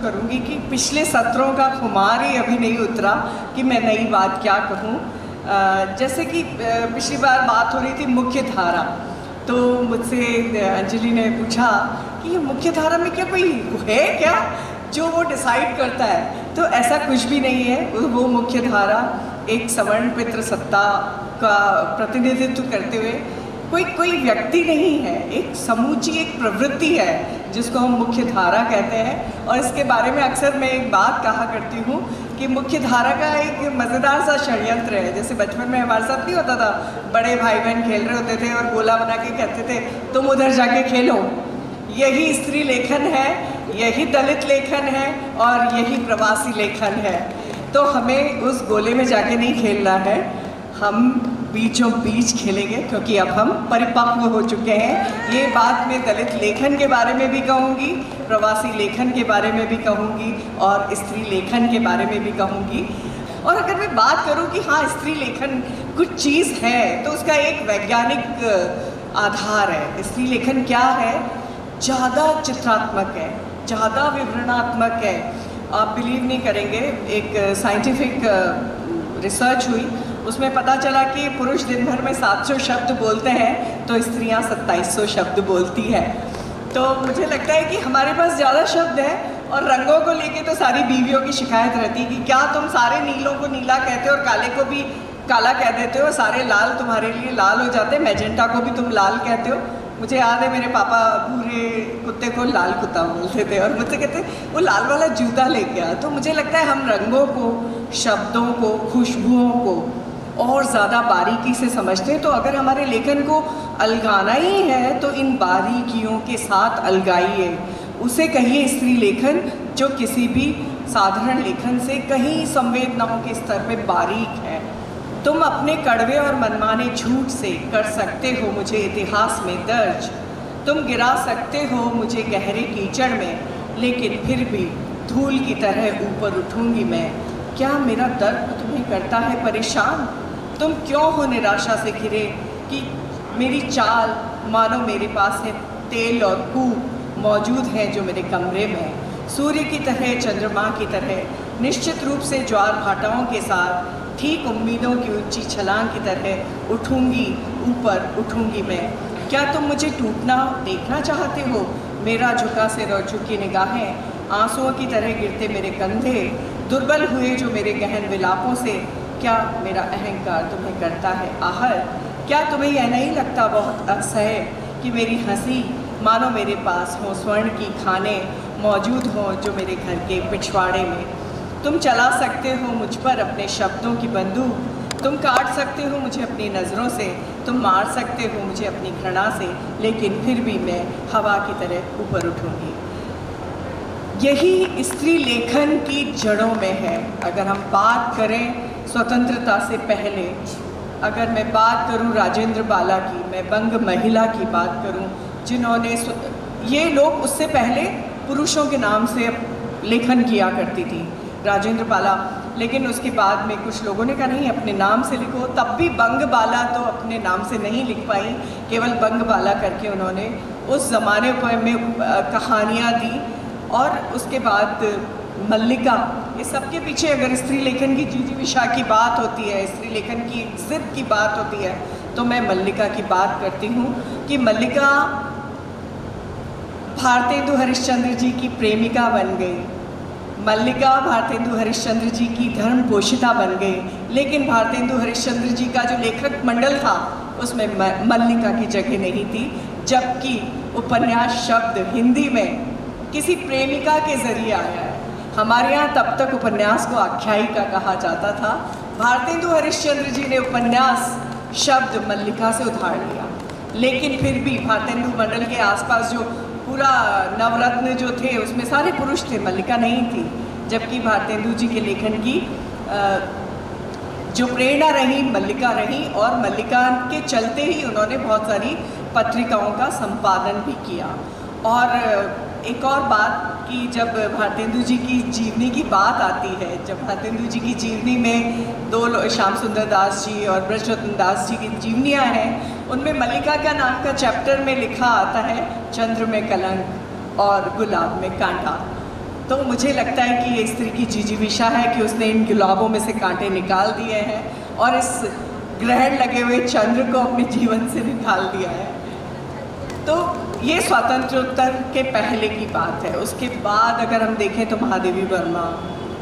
करूँगी कि पिछले सत्रों का खुमार ही अभी नहीं उतरा कि मैं नई बात क्या कहूँ। जैसे कि पिछली बार बात हो रही थी मुख्य धारा, तो मुझसे अंजलि ने पूछा कि ये मुख्य धारा में क्या कोई है क्या जो वो डिसाइड करता है। तो ऐसा कुछ भी नहीं है। वो मुख्य धारा एक सवर्ण पितृ सत्ता का प्रतिनिधित्व करते हुए कोई व्यक्ति नहीं है, एक समूची एक प्रवृत्ति है जिसको हम मुख्य धारा कहते हैं। और इसके बारे में अक्सर मैं एक बात कहा करती हूँ कि मुख्य धारा का एक मज़ेदार सा षड्यंत्र है। जैसे बचपन में हमारे साथ नहीं होता था, बड़े भाई बहन खेल रहे होते थे और गोला बना के कहते थे तुम उधर जाके खेलो। यही स्त्री लेखन है, यही दलित लेखन है और यही प्रवासी लेखन है। तो हमें उस गोले में जाके नहीं खेलना है, हम बीचों बीच खेलेंगे क्योंकि अब हम परिपक्व हो चुके हैं। ये बात मैं दलित लेखन के बारे में भी कहूँगी, प्रवासी लेखन के बारे में भी कहूँगी और स्त्री लेखन के बारे में भी कहूँगी। और अगर मैं बात करूँ कि हाँ स्त्री लेखन कुछ चीज़ है तो उसका एक वैज्ञानिक आधार है। स्त्री लेखन क्या है? ज़्यादा चित्रात्मक है, ज़्यादा विवरणात्मक है। आप बिलीव नहीं करेंगे, एक साइंटिफिक रिसर्च हुई, उसमें पता चला कि पुरुष दिन भर में 700 शब्द बोलते हैं तो स्त्रियां 2700 शब्द बोलती हैं। तो मुझे लगता है कि हमारे पास ज़्यादा शब्द है। और रंगों को लेके तो सारी बीवियों की शिकायत रहती है कि क्या तुम सारे नीलों को नीला कहते हो और काले को भी काला कह देते हो, सारे लाल तुम्हारे लिए लाल हो जाते, मैजेंटा को भी तुम लाल कहते हो। मुझे याद है मेरे पापा भूरे कुत्ते को लाल कुत्ता बोलते थे और मुझसे कहते वो लाल वाला जूता लेके आ। तो मुझे लगता है हम रंगों को, शब्दों को, खुशबुओं को और ज़्यादा बारीकी से समझते हैं। तो अगर हमारे लेखन को अलगाना ही है तो इन बारीकियों के साथ अलगाइए, उसे कहिए स्त्री लेखन, जो किसी भी साधारण लेखन से कहीं संवेदनाओं के स्तर पे बारीक है। तुम अपने कड़वे और मनमाने झूठ से कर सकते हो मुझे इतिहास में दर्ज, तुम गिरा सकते हो मुझे गहरे कीचड़ में, लेकिन फिर भी धूल की तरह ऊपर उठूंगी मैं। क्या मेरा दर्द तुम्हें करता है परेशान? तुम क्यों हो निराशा से घिरे कि मेरी चाल मानो मेरे पास है तेल और कूप मौजूद हैं जो मेरे कमरे में। सूर्य की तरह, चंद्रमा की तरह, निश्चित रूप से ज्वार भाटाओं के साथ, ठीक उम्मीदों की ऊंची छलांग की तरह उठूंगी, ऊपर उठूंगी मैं। क्या तुम मुझे टूटना देखना चाहते हो? मेरा झुका सिर और झुकी निगाहें, आंसुओं की तरह गिरते मेरे कंधे, दुर्बल हुए जो मेरे गहन विलापों से। क्या मेरा अहंकार तुम्हें करता है आहर? क्या तुम्हें यह नहीं लगता बहुत असह्य कि मेरी हंसी मानो मेरे पास हो स्वर्ण की खाने मौजूद हों जो मेरे घर के पिछवाड़े में? तुम चला सकते हो मुझ पर अपने शब्दों की बंदूक, तुम काट सकते हो मुझे अपनी नज़रों से, तुम मार सकते हो मुझे अपनी घृणा से, लेकिन फिर भी मैं हवा की तरह ऊपर उठूँगी। यही स्त्री लेखन की जड़ों में है। अगर हम बात करें स्वतंत्रता से पहले, अगर मैं बात करूं राजेंद्र बाला की, मैं बंग महिला की बात करूं जिन्होंने, ये लोग उससे पहले पुरुषों के नाम से लेखन किया करती थी राजेंद्र बाला, लेकिन उसके बाद में कुछ लोगों ने कहा नहीं अपने नाम से लिखो। तब भी बंग बाला तो अपने नाम से नहीं लिख पाई, केवल बंग बाला करके उन्होंने उस ज़माने पर में कहानियाँ दी। और उसके बाद मल्लिका, इस सब के पीछे अगर स्त्री लेखन की जिजीविषा की बात होती है, स्त्री लेखन की जिद की बात होती है, तो मैं मल्लिका की बात करती हूँ कि मल्लिका भारतेंदु हरिश्चंद्र जी की प्रेमिका बन गई। मल्लिका भारतेंदु हरिश्चंद्र जी की धर्म पोषिता बन गई, लेकिन भारतेंदु हरिश्चंद्र जी का जो लेखक मंडल था उसमें मल्लिका की जगह नहीं थी। जबकि उपन्यास शब्द हिंदी में किसी प्रेमिका के जरिए आया है। हमारे यहाँ तब तक उपन्यास को आख्यायिका कहा जाता था। भारतेंदु हरिश्चंद्र जी ने उपन्यास शब्द मल्लिका से उधार लिया, लेकिन फिर भी भारतेंदु मंडल के आसपास जो पूरा नवरत्न जो थे उसमें सारे पुरुष थे, मल्लिका नहीं थी। जबकि भारतेंदु जी के लेखन की जो प्रेरणा रही मल्लिका रही, और मल्लिका के चलते ही उन्होंने बहुत सारी पत्रिकाओं का संपादन भी किया। और एक और बात कि जब भारतेंदु जी की जीवनी की बात आती है, जब भारतेंदु जी की जीवनी में दो श्याम सुंदर दास जी और ब्रजरत्न दास जी की जीवनियाँ हैं, उनमें मल्लिका का नाम का चैप्टर में लिखा आता है चंद्र में कलंक और गुलाब में कांटा। तो मुझे लगता है कि ये स्त्री की जिजीविषा है कि उसने इन गुलाबों में से कांटे निकाल दिए हैं और इस ग्रहण लगे हुए चंद्र को अपने जीवन से निकाल दिया है। तो ये स्वातंत्रोत्तर के पहले की बात है। उसके बाद अगर हम देखें तो महादेवी वर्मा,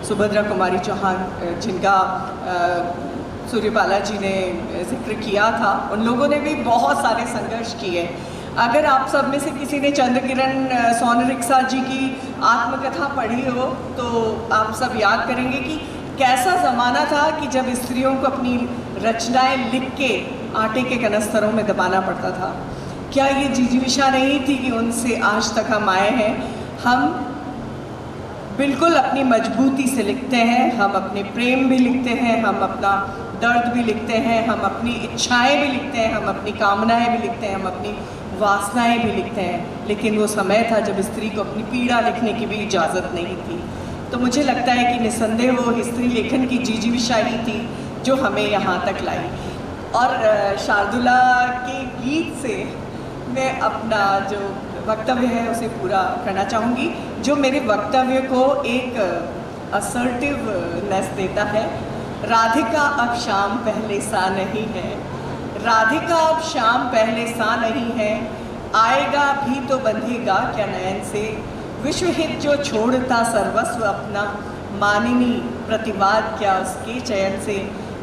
सुभद्रा कुमारी चौहान, जिनका सूर्यबाला जी ने जिक्र किया था, उन लोगों ने भी बहुत सारे संघर्ष किए। अगर आप सब में से किसी ने चंद्रकिरण सोनरिक्सा जी की आत्मकथा पढ़ी हो तो आप सब याद करेंगे कि कैसा ज़माना था कि जब स्त्रियों को अपनी रचनाएं लिख के आटे के कनस्तरों में दबाना पड़ता था। क्या ये जिजीविषा नहीं थी कि उनसे आज तक हम आए हैं? हम बिल्कुल अपनी मजबूती से लिखते हैं, हम अपने प्रेम भी लिखते हैं, हम अपना दर्द भी लिखते हैं, हम अपनी इच्छाएं भी लिखते हैं, हम अपनी कामनाएं भी लिखते हैं, हम अपनी वासनाएं भी लिखते हैं। लेकिन वो समय था जब स्त्री को अपनी पीड़ा लिखने की भी इजाज़त नहीं थी। तो मुझे लगता है कि निस्संदेह वो स्त्री लेखन की जिजीविषा ही थी जो हमें यहाँ तक लाई। और शार्दुला के गीत से मैं अपना जो वक्तव्य है उसे पूरा करना चाहूँगी, जो मेरे वक्तव्य को एक असर्टिवनेस देता है। राधिका अब शाम पहले सा नहीं है, राधिका अब शाम पहले सा नहीं है, आएगा भी तो बंधेगा क्या नयन से, विश्वहित जो छोड़ता सर्वस्व अपना, मानिनी प्रतिवाद क्या उसके चयन से,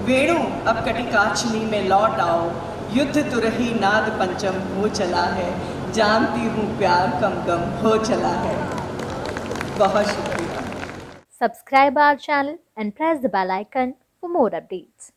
वेणु अब कटिकाचनी में लौट आओ, युद्ध तुरही नाद पंचम हो चला है, जानती हूँ प्यार कम कम हो चला है। बहुत शुक्रिया। Subscribe our channel and press the bell icon for more updates.